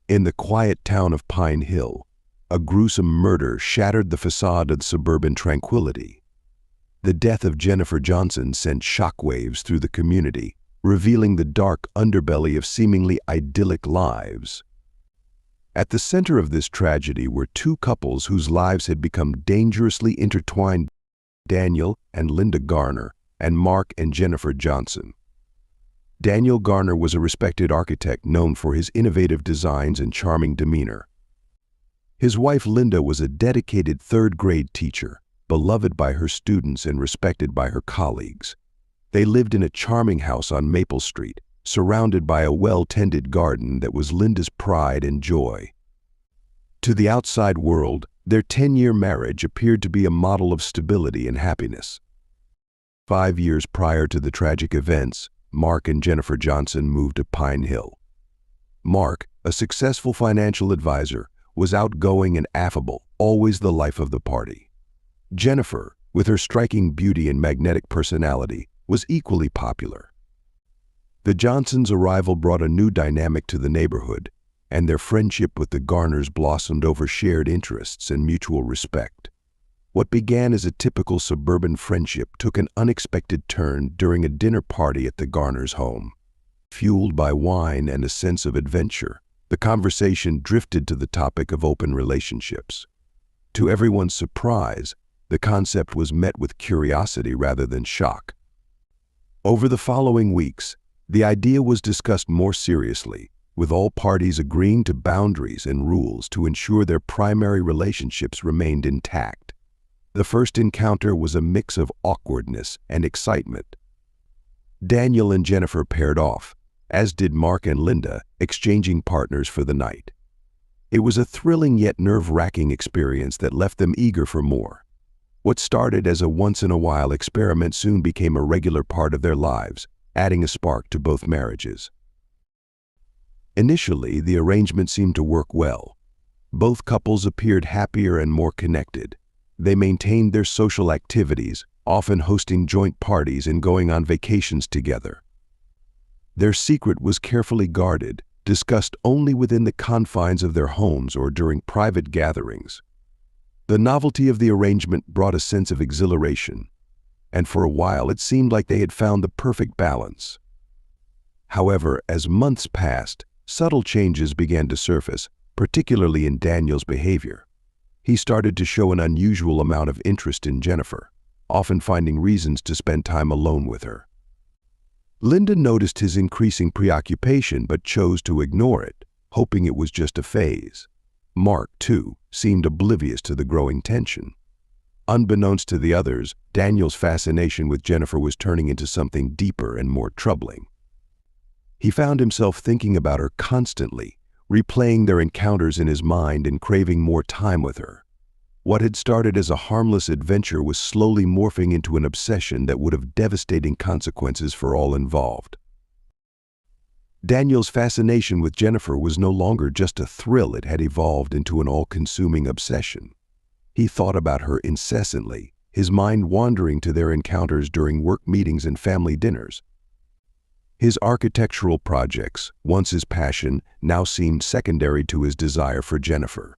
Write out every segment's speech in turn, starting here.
In the quiet town of Pine Hill, a gruesome murder shattered the facade of suburban tranquility. The death of Jennifer Johnson sent shockwaves through the community, revealing the dark underbelly of seemingly idyllic lives. At the center of this tragedy were two couples whose lives had become dangerously intertwined: Daniel and Linda Garner, and Mark and Jennifer Johnson. Daniel Garner was a respected architect known for his innovative designs and charming demeanor. His wife Linda was a dedicated third-grade teacher, beloved by her students and respected by her colleagues. They lived in a charming house on Maple Street, surrounded by a well-tended garden that was Linda's pride and joy. To the outside world, their 10-year marriage appeared to be a model of stability and happiness. 5 years prior to the tragic events, Mark and Jennifer Johnson moved to Pine Hill. Mark, a successful financial advisor, was outgoing and affable, always the life of the party. Jennifer, with her striking beauty and magnetic personality, was equally popular. The Johnsons' arrival brought a new dynamic to the neighborhood, and their friendship with the Garners blossomed over shared interests and mutual respect. What began as a typical suburban friendship took an unexpected turn during a dinner party at the Garners' home. Fueled by wine and a sense of adventure, the conversation drifted to the topic of open relationships. To everyone's surprise, the concept was met with curiosity rather than shock. Over the following weeks, the idea was discussed more seriously, with all parties agreeing to boundaries and rules to ensure their primary relationships remained intact. The first encounter was a mix of awkwardness and excitement. Daniel and Jennifer paired off, as did Mark and Linda, exchanging partners for the night. It was a thrilling yet nerve-wracking experience that left them eager for more. What started as a once-in-a-while experiment soon became a regular part of their lives, adding a spark to both marriages. Initially, the arrangement seemed to work well. Both couples appeared happier and more connected. They maintained their social activities, often hosting joint parties and going on vacations together. Their secret was carefully guarded, discussed only within the confines of their homes or during private gatherings. The novelty of the arrangement brought a sense of exhilaration, and for a while it seemed like they had found the perfect balance. However, as months passed, subtle changes began to surface, particularly in Daniel's behavior. He started to show an unusual amount of interest in Jennifer, often finding reasons to spend time alone with her. Linda noticed his increasing preoccupation but chose to ignore it, hoping it was just a phase. Mark, too, seemed oblivious to the growing tension. Unbeknownst to the others, Daniel's fascination with Jennifer was turning into something deeper and more troubling. He found himself thinking about her constantly, replaying their encounters in his mind and craving more time with her. What had started as a harmless adventure was slowly morphing into an obsession that would have devastating consequences for all involved. Daniel's fascination with Jennifer was no longer just a thrill, it had evolved into an all-consuming obsession. He thought about her incessantly, his mind wandering to their encounters during work meetings and family dinners. His architectural projects, once his passion, now seemed secondary to his desire for Jennifer.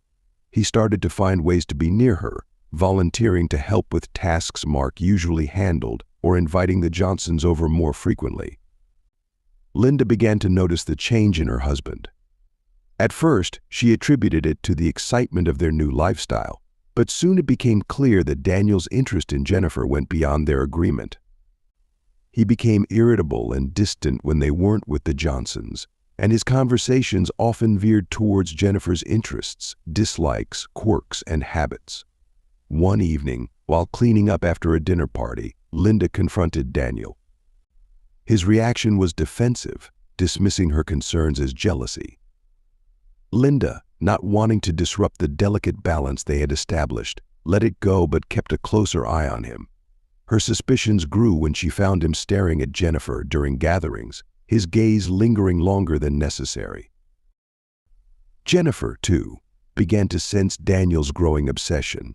He started to find ways to be near her, volunteering to help with tasks Mark usually handled or inviting the Johnsons over more frequently. Linda began to notice the change in her husband. At first, she attributed it to the excitement of their new lifestyle, but soon it became clear that Daniel's interest in Jennifer went beyond their agreement. He became irritable and distant when they weren't with the Johnsons, and his conversations often veered towards Jennifer's interests, dislikes, quirks, and habits. One evening, while cleaning up after a dinner party, Linda confronted Daniel. His reaction was defensive, dismissing her concerns as jealousy. Linda, not wanting to disrupt the delicate balance they had established, let it go but kept a closer eye on him. Her suspicions grew when she found him staring at Jennifer during gatherings, his gaze lingering longer than necessary. Jennifer, too, began to sense Daniel's growing obsession.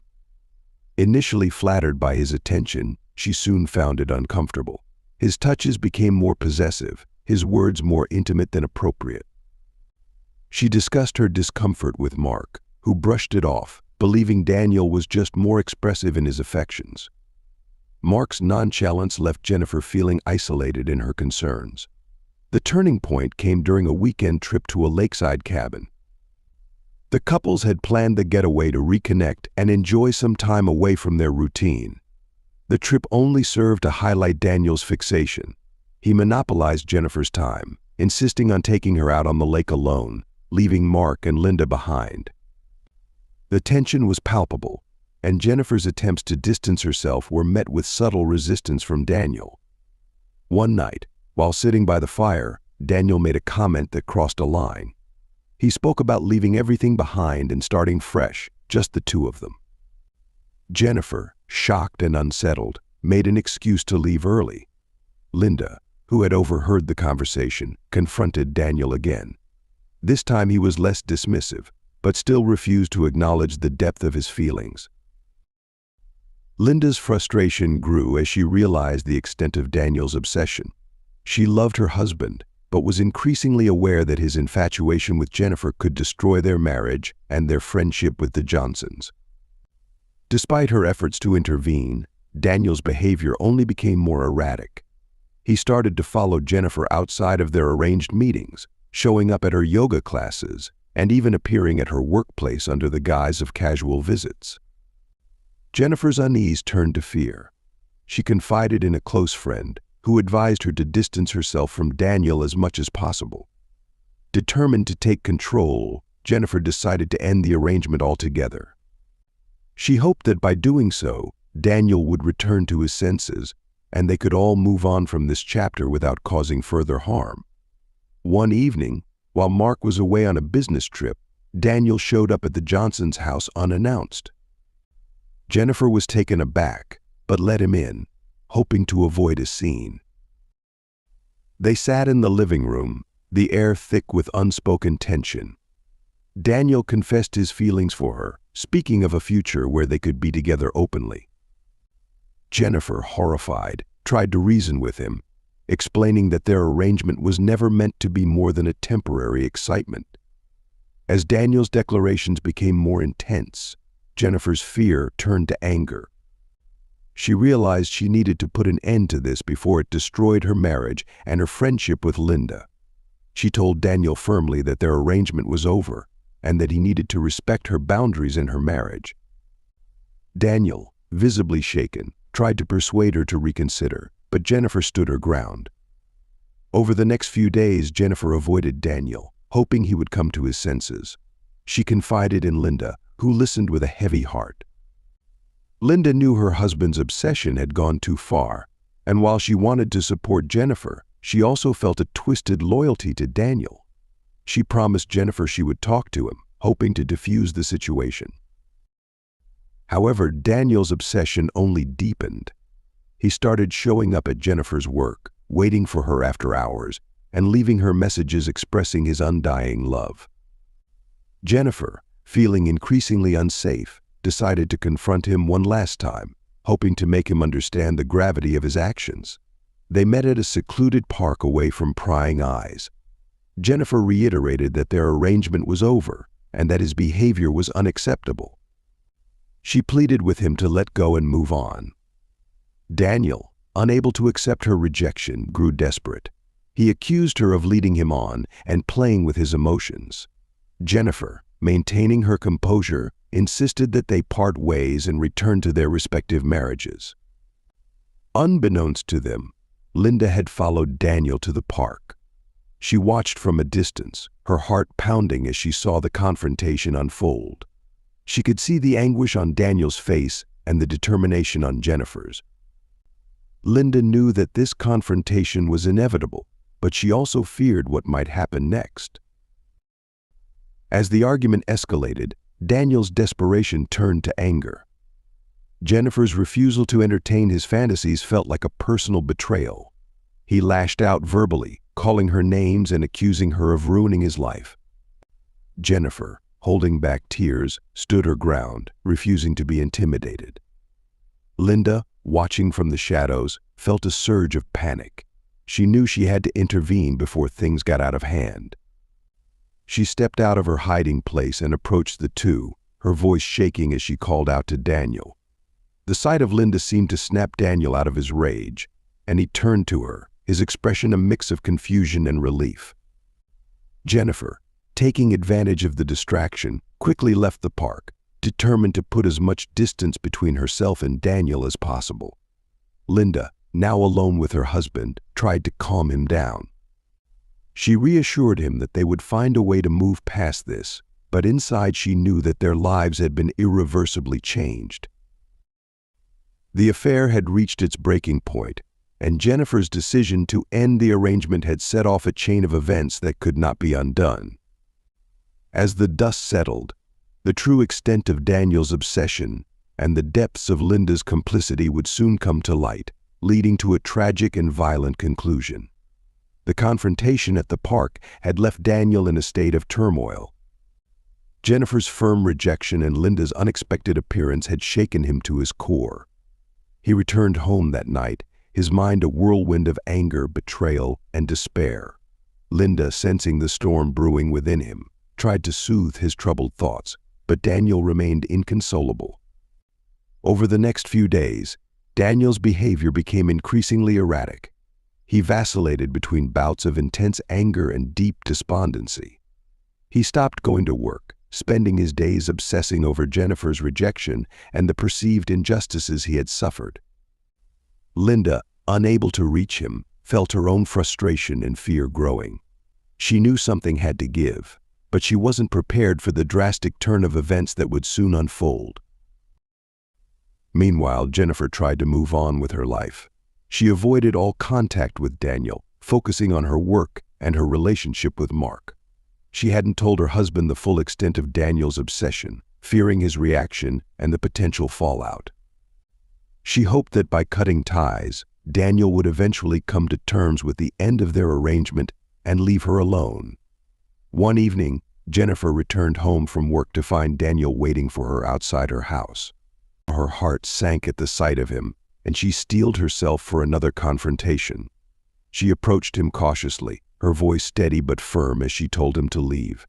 Initially flattered by his attention, she soon found it uncomfortable. His touches became more possessive, his words more intimate than appropriate. She discussed her discomfort with Mark, who brushed it off, believing Daniel was just more expressive in his affections. Mark's nonchalance left Jennifer feeling isolated in her concerns. The turning point came during a weekend trip to a lakeside cabin. The couples had planned the getaway to reconnect and enjoy some time away from their routine. The trip only served to highlight Daniel's fixation. He monopolized Jennifer's time, insisting on taking her out on the lake alone, leaving Mark and Linda behind. The tension was palpable, and Jennifer's attempts to distance herself were met with subtle resistance from Daniel. One night, while sitting by the fire, Daniel made a comment that crossed a line. He spoke about leaving everything behind and starting fresh, just the two of them. Jennifer, shocked and unsettled, made an excuse to leave early. Linda, who had overheard the conversation, confronted Daniel again. This time he was less dismissive, but still refused to acknowledge the depth of his feelings. Linda's frustration grew as she realized the extent of Daniel's obsession. She loved her husband, but was increasingly aware that his infatuation with Jennifer could destroy their marriage and their friendship with the Johnsons. Despite her efforts to intervene, Daniel's behavior only became more erratic. He started to follow Jennifer outside of their arranged meetings, showing up at her yoga classes, and even appearing at her workplace under the guise of casual visits. Jennifer's unease turned to fear. She confided in a close friend, who advised her to distance herself from Daniel as much as possible. Determined to take control, Jennifer decided to end the arrangement altogether. She hoped that by doing so, Daniel would return to his senses, and they could all move on from this chapter without causing further harm. One evening, while Mark was away on a business trip, Daniel showed up at the Johnsons' house unannounced. Jennifer was taken aback, but let him in, hoping to avoid a scene. They sat in the living room, the air thick with unspoken tension. Daniel confessed his feelings for her, speaking of a future where they could be together openly. Jennifer, horrified, tried to reason with him, explaining that their arrangement was never meant to be more than a temporary excitement. As Daniel's declarations became more intense, Jennifer's fear turned to anger. She realized she needed to put an end to this before it destroyed her marriage and her friendship with Linda. She told Daniel firmly that their arrangement was over and that he needed to respect her boundaries in her marriage. Daniel, visibly shaken, tried to persuade her to reconsider, but Jennifer stood her ground. Over the next few days, Jennifer avoided Daniel, hoping he would come to his senses. She confided in Linda, who listened with a heavy heart. Linda knew her husband's obsession had gone too far, and while she wanted to support Jennifer, she also felt a twisted loyalty to Daniel. She promised Jennifer she would talk to him, hoping to defuse the situation. However, Daniel's obsession only deepened. He started showing up at Jennifer's work, waiting for her after hours, and leaving her messages expressing his undying love. Jennifer, feeling increasingly unsafe, decided to confront him one last time, hoping to make him understand the gravity of his actions. They met at a secluded park away from prying eyes. Jennifer reiterated that their arrangement was over and that his behavior was unacceptable. She pleaded with him to let go and move on. Daniel, unable to accept her rejection, grew desperate. He accused her of leading him on and playing with his emotions. Jennifer, maintaining her composure, insisted that they part ways and return to their respective marriages. Unbeknownst to them, Linda had followed Daniel to the park. She watched from a distance, her heart pounding as she saw the confrontation unfold. She could see the anguish on Daniel's face and the determination on Jennifer's. Linda knew that this confrontation was inevitable, but she also feared what might happen next. As the argument escalated, Daniel's desperation turned to anger. Jennifer's refusal to entertain his fantasies felt like a personal betrayal. He lashed out verbally, calling her names and accusing her of ruining his life. Jennifer, holding back tears, stood her ground, refusing to be intimidated. Linda, watching from the shadows, felt a surge of panic. She knew she had to intervene before things got out of hand. She stepped out of her hiding place and approached the two, her voice shaking as she called out to Daniel. The sight of Linda seemed to snap Daniel out of his rage, and he turned to her, his expression a mix of confusion and relief. Jennifer, taking advantage of the distraction, quickly left the park, determined to put as much distance between herself and Daniel as possible. Linda, now alone with her husband, tried to calm him down. She reassured him that they would find a way to move past this, but inside she knew that their lives had been irreversibly changed. The affair had reached its breaking point, and Jennifer's decision to end the arrangement had set off a chain of events that could not be undone. As the dust settled, the true extent of Daniel's obsession and the depths of Linda's complicity would soon come to light, leading to a tragic and violent conclusion. The confrontation at the park had left Daniel in a state of turmoil. Jennifer's firm rejection and Linda's unexpected appearance had shaken him to his core. He returned home that night, his mind a whirlwind of anger, betrayal, and despair. Linda, sensing the storm brewing within him, tried to soothe his troubled thoughts, but Daniel remained inconsolable. Over the next few days, Daniel's behavior became increasingly erratic. He vacillated between bouts of intense anger and deep despondency. He stopped going to work, spending his days obsessing over Jennifer's rejection and the perceived injustices he had suffered. Linda, unable to reach him, felt her own frustration and fear growing. She knew something had to give, but she wasn't prepared for the drastic turn of events that would soon unfold. Meanwhile, Jennifer tried to move on with her life. She avoided all contact with Daniel, focusing on her work and her relationship with Mark. She hadn't told her husband the full extent of Daniel's obsession, fearing his reaction and the potential fallout. She hoped that by cutting ties, Daniel would eventually come to terms with the end of their arrangement and leave her alone. One evening, Jennifer returned home from work to find Daniel waiting for her outside her house. Her heart sank at the sight of him, and she steeled herself for another confrontation. She approached him cautiously, her voice steady but firm as she told him to leave.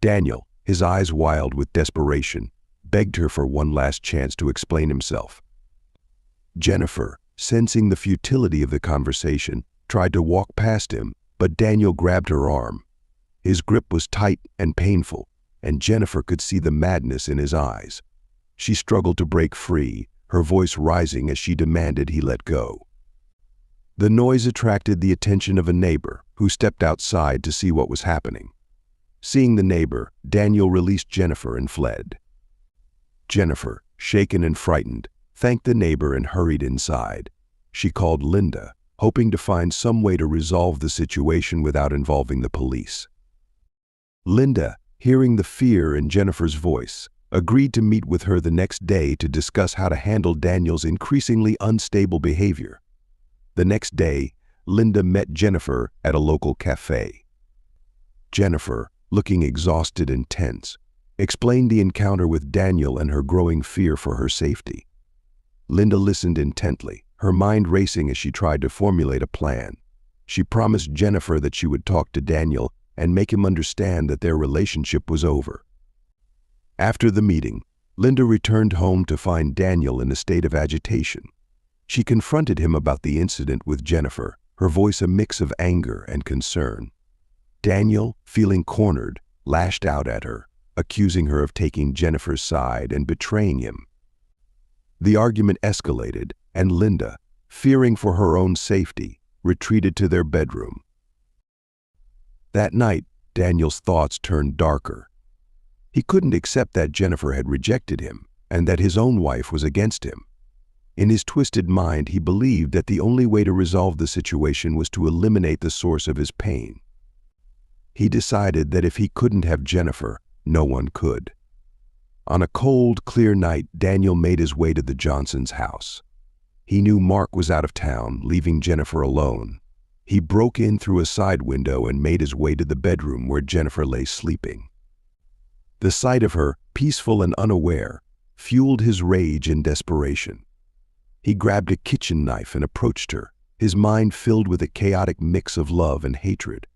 Daniel, his eyes wild with desperation, begged her for one last chance to explain himself. Jennifer, sensing the futility of the conversation, tried to walk past him, but Daniel grabbed her arm. His grip was tight and painful, and Jennifer could see the madness in his eyes. She struggled to break free, her voice rising as she demanded he let go. The noise attracted the attention of a neighbor, who stepped outside to see what was happening. Seeing the neighbor, Daniel released Jennifer and fled. Jennifer, shaken and frightened, thanked the neighbor and hurried inside. She called Linda, hoping to find some way to resolve the situation without involving the police. Linda, hearing the fear in Jennifer's voice, agreed to meet with her the next day to discuss how to handle Daniel's increasingly unstable behavior. The next day, Linda met Jennifer at a local cafe. Jennifer, looking exhausted and tense, explained the encounter with Daniel and her growing fear for her safety. Linda listened intently, her mind racing as she tried to formulate a plan. She promised Jennifer that she would talk to Daniel and make him understand that their relationship was over. After the meeting, Linda returned home to find Daniel in a state of agitation. She confronted him about the incident with Jennifer, her voice a mix of anger and concern. Daniel, feeling cornered, lashed out at her, accusing her of taking Jennifer's side and betraying him. The argument escalated, and Linda, fearing for her own safety, retreated to their bedroom. That night, Daniel's thoughts turned darker. He couldn't accept that Jennifer had rejected him and that his own wife was against him. In his twisted mind, he believed that the only way to resolve the situation was to eliminate the source of his pain. He decided that if he couldn't have Jennifer, no one could. On a cold, clear night, Daniel made his way to the Johnsons' house. He knew Mark was out of town, leaving Jennifer alone. He broke in through a side window and made his way to the bedroom where Jennifer lay sleeping. The sight of her, peaceful and unaware, fueled his rage and desperation. He grabbed a kitchen knife and approached her, his mind filled with a chaotic mix of love and hatred.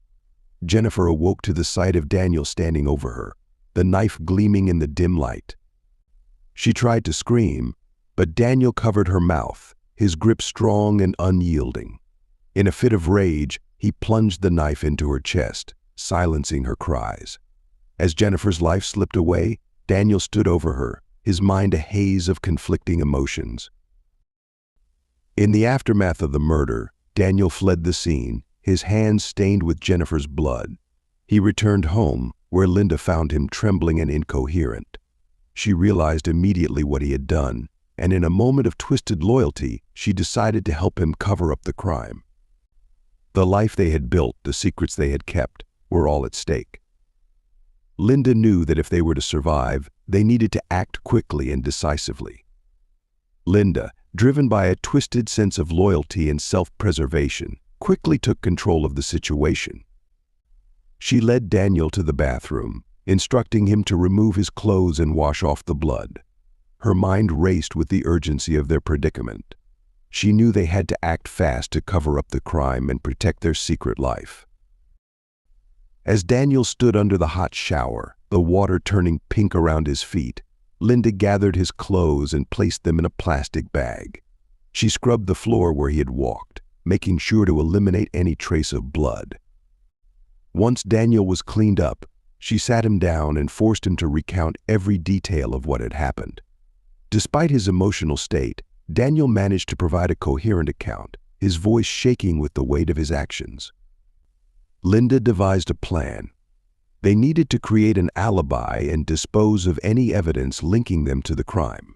Jennifer awoke to the sight of Daniel standing over her, the knife gleaming in the dim light. She tried to scream, but Daniel covered her mouth, his grip strong and unyielding. In a fit of rage, he plunged the knife into her chest, silencing her cries. As Jennifer's life slipped away, Daniel stood over her, his mind a haze of conflicting emotions. In the aftermath of the murder, Daniel fled the scene, his hands stained with Jennifer's blood. He returned home, where Linda found him trembling and incoherent. She realized immediately what he had done, and in a moment of twisted loyalty, she decided to help him cover up the crime. The life they had built, the secrets they had kept, were all at stake. Linda knew that if they were to survive, they needed to act quickly and decisively. Linda, driven by a twisted sense of loyalty and self-preservation, quickly took control of the situation. She led Daniel to the bathroom, instructing him to remove his clothes and wash off the blood. Her mind raced with the urgency of their predicament. She knew they had to act fast to cover up the crime and protect their secret life. As Daniel stood under the hot shower, the water turning pink around his feet, Linda gathered his clothes and placed them in a plastic bag. She scrubbed the floor where he had walked, making sure to eliminate any trace of blood. Once Daniel was cleaned up, she sat him down and forced him to recount every detail of what had happened. Despite his emotional state, Daniel managed to provide a coherent account, his voice shaking with the weight of his actions. Linda devised a plan. They needed to create an alibi and dispose of any evidence linking them to the crime.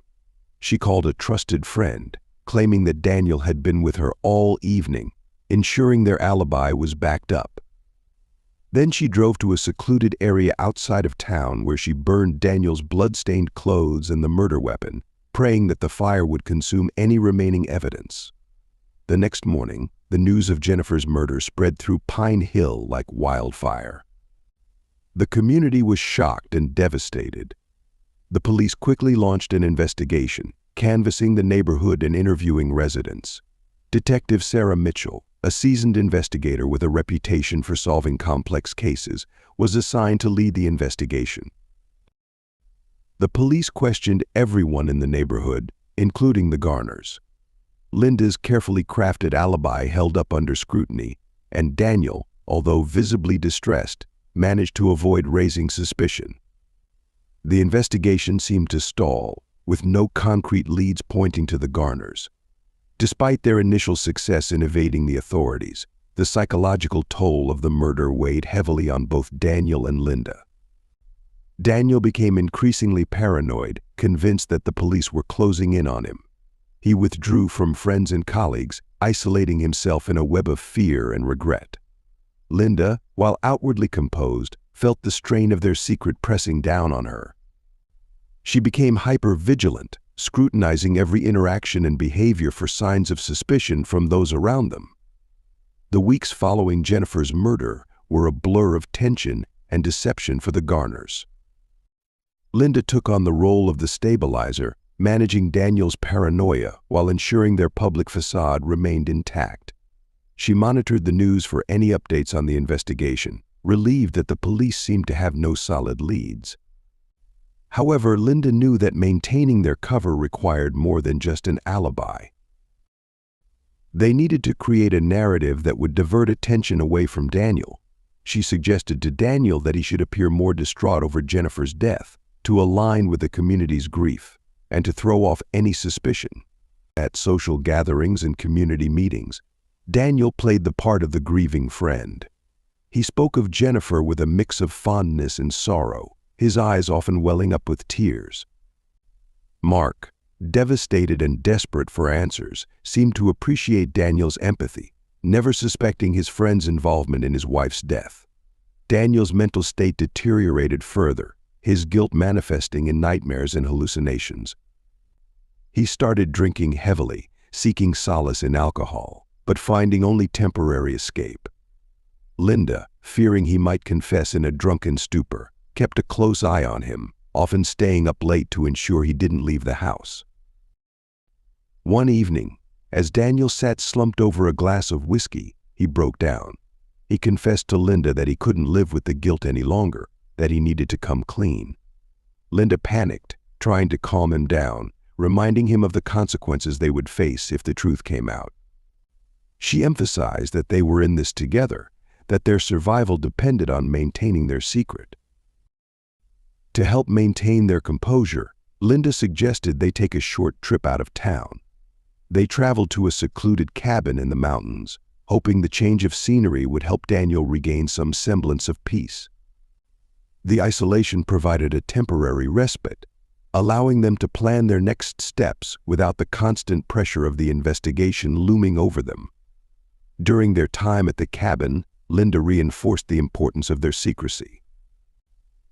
She called a trusted friend, claiming that Daniel had been with her all evening, ensuring their alibi was backed up. Then she drove to a secluded area outside of town where she burned Daniel's blood-stained clothes and the murder weapon, praying that the fire would consume any remaining evidence. The next morning, the news of Jennifer's murder spread through Pine Hill like wildfire. The community was shocked and devastated. The police quickly launched an investigation, canvassing the neighborhood and interviewing residents. Detective Sarah Mitchell, a seasoned investigator with a reputation for solving complex cases, was assigned to lead the investigation. The police questioned everyone in the neighborhood, including the Garners. Linda's carefully crafted alibi held up under scrutiny, and Daniel, although visibly distressed, managed to avoid raising suspicion. The investigation seemed to stall, with no concrete leads pointing to the Garners. Despite their initial success in evading the authorities, the psychological toll of the murder weighed heavily on both Daniel and Linda. Daniel became increasingly paranoid, convinced that the police were closing in on him. He withdrew from friends and colleagues, isolating himself in a web of fear and regret. Linda, while outwardly composed, felt the strain of their secret pressing down on her. She became hyper-vigilant, scrutinizing every interaction and behavior for signs of suspicion from those around them. The weeks following Jennifer's murder were a blur of tension and deception for the Garners. Linda took on the role of the stabilizer, managing Daniel's paranoia while ensuring their public facade remained intact. She monitored the news for any updates on the investigation, relieved that the police seemed to have no solid leads. However, Linda knew that maintaining their cover required more than just an alibi. They needed to create a narrative that would divert attention away from Daniel. She suggested to Daniel that he should appear more distraught over Jennifer's death, to align with the community's grief, and to throw off any suspicion. At social gatherings and community meetings, Daniel played the part of the grieving friend. He spoke of Jennifer with a mix of fondness and sorrow, his eyes often welling up with tears. Mark, devastated and desperate for answers, seemed to appreciate Daniel's empathy, never suspecting his friend's involvement in his wife's death. Daniel's mental state deteriorated further, his guilt manifesting in nightmares and hallucinations. He started drinking heavily, seeking solace in alcohol, but finding only temporary escape. Linda, fearing he might confess in a drunken stupor, kept a close eye on him, often staying up late to ensure he didn't leave the house. One evening, as Daniel sat slumped over a glass of whiskey, he broke down. He confessed to Linda that he couldn't live with the guilt any longer, that he needed to come clean. Linda panicked, trying to calm him down, reminding him of the consequences they would face if the truth came out. She emphasized that they were in this together, that their survival depended on maintaining their secret. To help maintain their composure, Linda suggested they take a short trip out of town. They traveled to a secluded cabin in the mountains, hoping the change of scenery would help Daniel regain some semblance of peace. The isolation provided a temporary respite, allowing them to plan their next steps without the constant pressure of the investigation looming over them. During their time at the cabin, Linda reinforced the importance of their secrecy.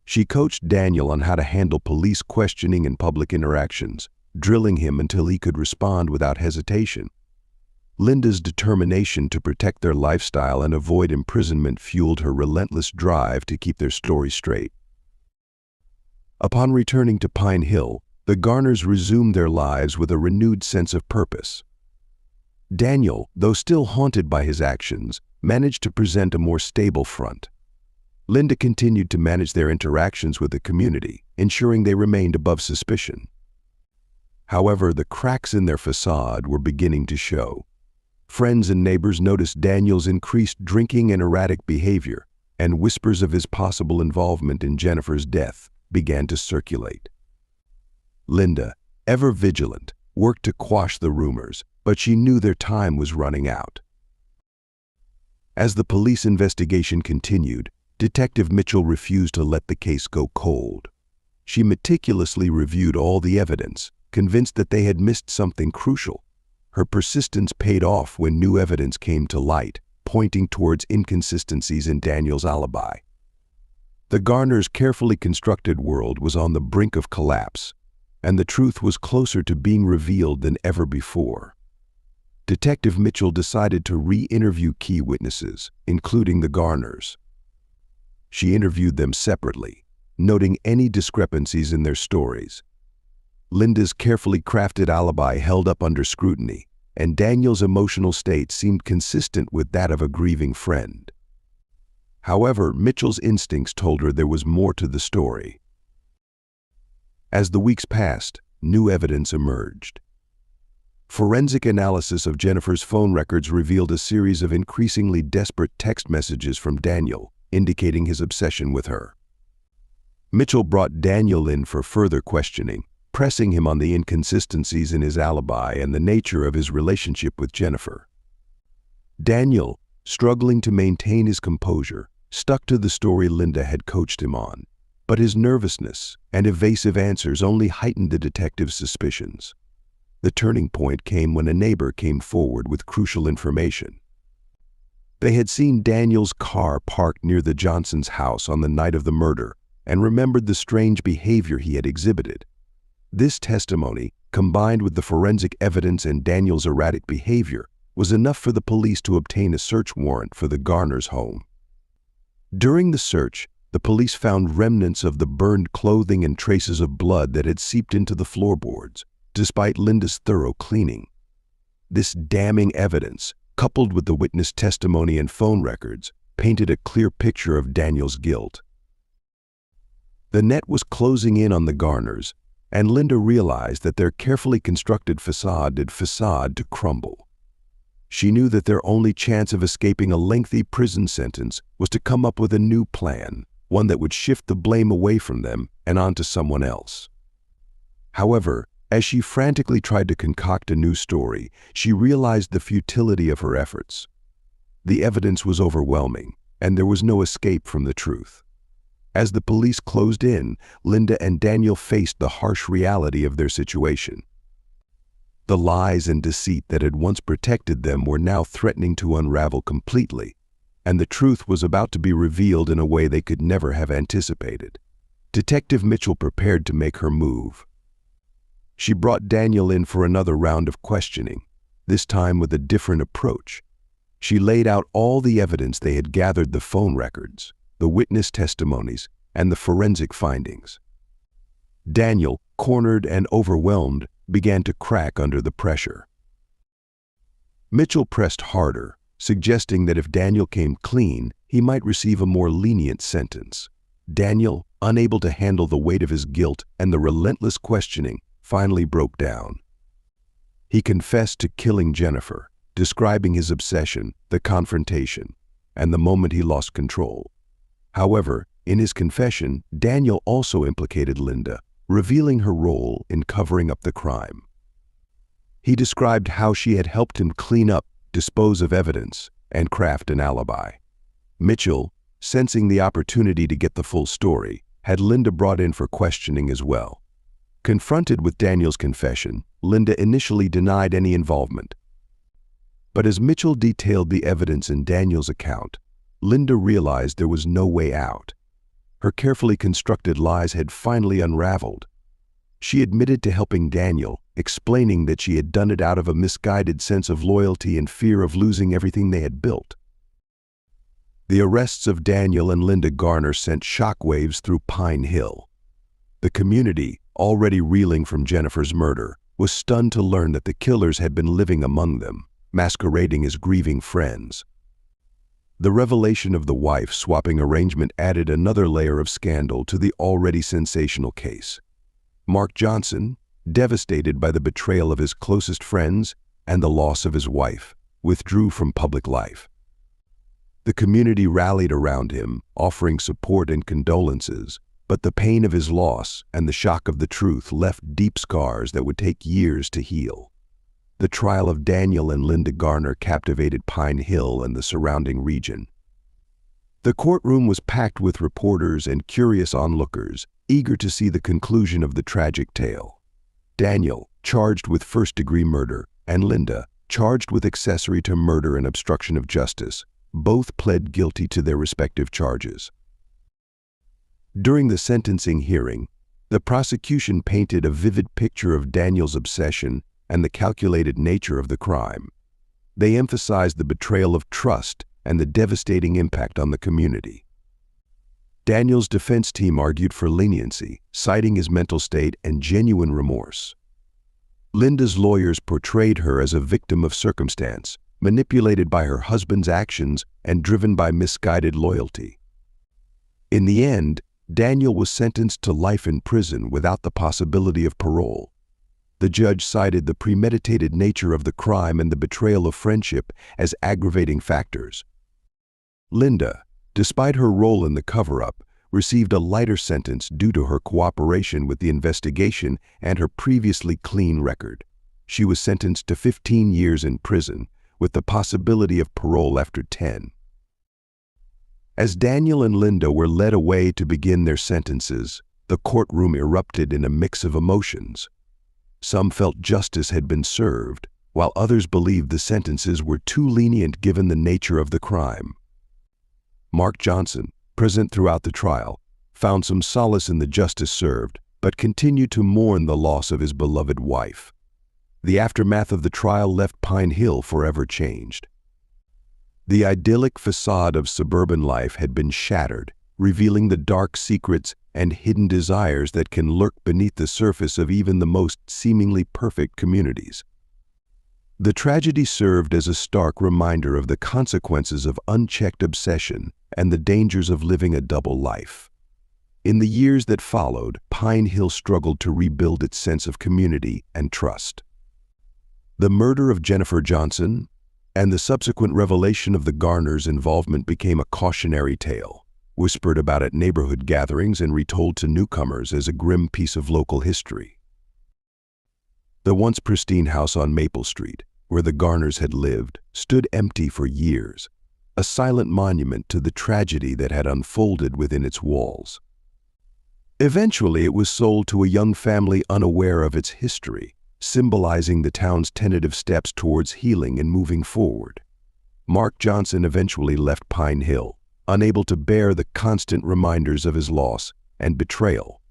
She coached Daniel on how to handle police questioning and public interactions, drilling him until he could respond without hesitation. Linda's determination to protect their lifestyle and avoid imprisonment fueled her relentless drive to keep their story straight. Upon returning to Pine Hill, the Garners resumed their lives with a renewed sense of purpose. Daniel, though still haunted by his actions, managed to present a more stable front. Linda continued to manage their interactions with the community, ensuring they remained above suspicion. However, the cracks in their facade were beginning to show. Friends and neighbors noticed Daniel's increased drinking and erratic behavior, and whispers of his possible involvement in Jennifer's death began to circulate. Linda, ever vigilant, worked to quash the rumors, but she knew their time was running out. As the police investigation continued, Detective Mitchell refused to let the case go cold. She meticulously reviewed all the evidence, convinced that they had missed something crucial. Her persistence paid off when new evidence came to light, pointing towards inconsistencies in Daniel's alibi. The Garners' carefully constructed world was on the brink of collapse, and the truth was closer to being revealed than ever before. Detective Mitchell decided to re-interview key witnesses, including the Garners. She interviewed them separately, noting any discrepancies in their stories. Linda's carefully crafted alibi held up under scrutiny, and Daniel's emotional state seemed consistent with that of a grieving friend. However, Mitchell's instincts told her there was more to the story. As the weeks passed, new evidence emerged. Forensic analysis of Jennifer's phone records revealed a series of increasingly desperate text messages from Daniel, indicating his obsession with her. Mitchell brought Daniel in for further questioning, pressing him on the inconsistencies in his alibi and the nature of his relationship with Jennifer. Daniel, struggling to maintain his composure, stuck to the story Linda had coached him on, but his nervousness and evasive answers only heightened the detective's suspicions. The turning point came when a neighbor came forward with crucial information. They had seen Daniel's car parked near the Johnsons' house on the night of the murder and remembered the strange behavior he had exhibited. This testimony, combined with the forensic evidence and Daniel's erratic behavior, was enough for the police to obtain a search warrant for the Garners' home. During the search, the police found remnants of the burned clothing and traces of blood that had seeped into the floorboards, despite Linda's thorough cleaning. This damning evidence, coupled with the witness testimony and phone records, painted a clear picture of Daniel's guilt. The net was closing in on the Garners, and Linda realized that their carefully constructed facade to crumble. She knew that their only chance of escaping a lengthy prison sentence was to come up with a new plan, one that would shift the blame away from them and onto someone else. However, as she frantically tried to concoct a new story, she realized the futility of her efforts. The evidence was overwhelming, and there was no escape from the truth. As the police closed in, Linda and Daniel faced the harsh reality of their situation. The lies and deceit that had once protected them were now threatening to unravel completely, and the truth was about to be revealed in a way they could never have anticipated. Detective Mitchell prepared to make her move. She brought Daniel in for another round of questioning, this time with a different approach. She laid out all the evidence they had gathered: the phone records, the witness testimonies, and the forensic findings. Daniel, cornered and overwhelmed, began to crack under the pressure. Mitchell pressed harder, suggesting that if Daniel came clean, he might receive a more lenient sentence. Daniel, unable to handle the weight of his guilt and the relentless questioning, finally broke down. He confessed to killing Jennifer, describing his obsession, the confrontation, and the moment he lost control. However, in his confession, Daniel also implicated Linda, revealing her role in covering up the crime. He described how she had helped him clean up, dispose of evidence, and craft an alibi. Mitchell, sensing the opportunity to get the full story, had Linda brought in for questioning as well. Confronted with Daniel's confession, Linda initially denied any involvement. But as Mitchell detailed the evidence in Daniel's account, Linda realized there was no way out. Her carefully constructed lies had finally unraveled. She admitted to helping Daniel, explaining that she had done it out of a misguided sense of loyalty and fear of losing everything they had built. The arrests of Daniel and Linda Garner sent shockwaves through Pine Hill. The community, already reeling from Jennifer's murder, was stunned to learn that the killers had been living among them, masquerading as grieving friends. The revelation of the wife-swapping arrangement added another layer of scandal to the already sensational case. Mark Johnson, devastated by the betrayal of his closest friends and the loss of his wife, withdrew from public life. The community rallied around him, offering support and condolences, but the pain of his loss and the shock of the truth left deep scars that would take years to heal. The trial of Daniel and Linda Garner captivated Pine Hill and the surrounding region. The courtroom was packed with reporters and curious onlookers, eager to see the conclusion of the tragic tale. Daniel, charged with first-degree murder, and Linda, charged with accessory to murder and obstruction of justice, both pled guilty to their respective charges. During the sentencing hearing, the prosecution painted a vivid picture of Daniel's obsession and the calculated nature of the crime. They emphasized the betrayal of trust and the devastating impact on the community. Daniel's defense team argued for leniency, citing his mental state and genuine remorse. Linda's lawyers portrayed her as a victim of circumstance, manipulated by her husband's actions and driven by misguided loyalty. In the end, Daniel was sentenced to life in prison without the possibility of parole. The judge cited the premeditated nature of the crime and the betrayal of friendship as aggravating factors. Linda, despite her role in the cover-up, received a lighter sentence due to her cooperation with the investigation and her previously clean record. She was sentenced to 15 years in prison, with the possibility of parole after 10. As Daniel and Linda were led away to begin their sentences, the courtroom erupted in a mix of emotions. Some felt justice had been served, while others believed the sentences were too lenient given the nature of the crime. Mark Johnson, present throughout the trial, found some solace in the justice served, but continued to mourn the loss of his beloved wife. The aftermath of the trial left Pine Hill forever changed. The idyllic facade of suburban life had been shattered, revealing the dark secrets and hidden desires that can lurk beneath the surface of even the most seemingly perfect communities. The tragedy served as a stark reminder of the consequences of unchecked obsession and the dangers of living a double life. In the years that followed, Pine Hill struggled to rebuild its sense of community and trust. The murder of Jennifer Johnson and the subsequent revelation of the Garners' involvement became a cautionary tale, whispered about at neighborhood gatherings and retold to newcomers as a grim piece of local history. The once pristine house on Maple Street, where the Garners had lived, stood empty for years, a silent monument to the tragedy that had unfolded within its walls. Eventually, it was sold to a young family unaware of its history, symbolizing the town's tentative steps towards healing and moving forward. Mark Johnson eventually left Pine Hill, unable to bear the constant reminders of his loss and betrayal.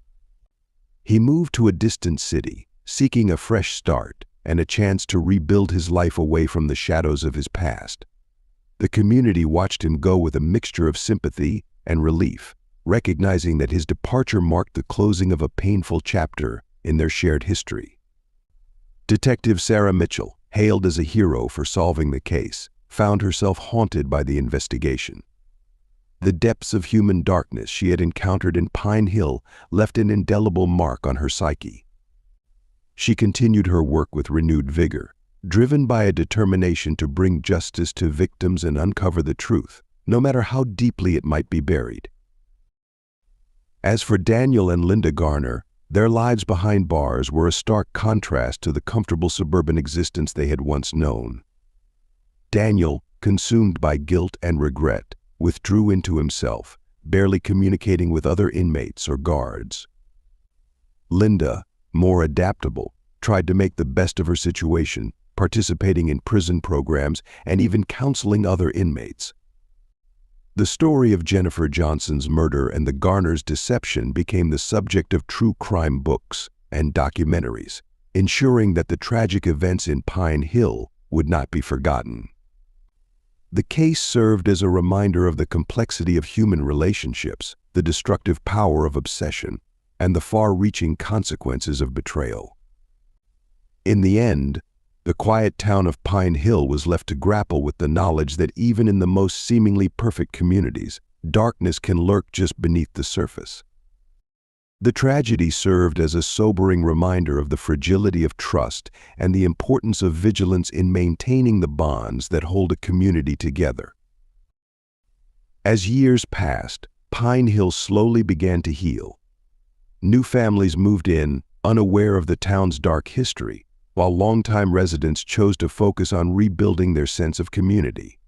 He moved to a distant city, seeking a fresh start and a chance to rebuild his life away from the shadows of his past. The community watched him go with a mixture of sympathy and relief, recognizing that his departure marked the closing of a painful chapter in their shared history. Detective Sarah Mitchell, hailed as a hero for solving the case, found herself haunted by the investigation. The depths of human darkness she had encountered in Pine Hill left an indelible mark on her psyche. She continued her work with renewed vigor, driven by a determination to bring justice to victims and uncover the truth, no matter how deeply it might be buried. As for Daniel and Linda Garner, their lives behind bars were a stark contrast to the comfortable suburban existence they had once known. Daniel, consumed by guilt and regret, withdrew into himself, barely communicating with other inmates or guards. Linda, more adaptable, tried to make the best of her situation, participating in prison programs and even counseling other inmates. The story of Jennifer Johnson's murder and the Garners' deception became the subject of true crime books and documentaries, ensuring that the tragic events in Pine Hill would not be forgotten. The case served as a reminder of the complexity of human relationships, the destructive power of obsession, and the far-reaching consequences of betrayal. In the end, the quiet town of Pine Hill was left to grapple with the knowledge that even in the most seemingly perfect communities, darkness can lurk just beneath the surface. The tragedy served as a sobering reminder of the fragility of trust and the importance of vigilance in maintaining the bonds that hold a community together. As years passed, Pine Hill slowly began to heal. New families moved in, unaware of the town's dark history, while longtime residents chose to focus on rebuilding their sense of community.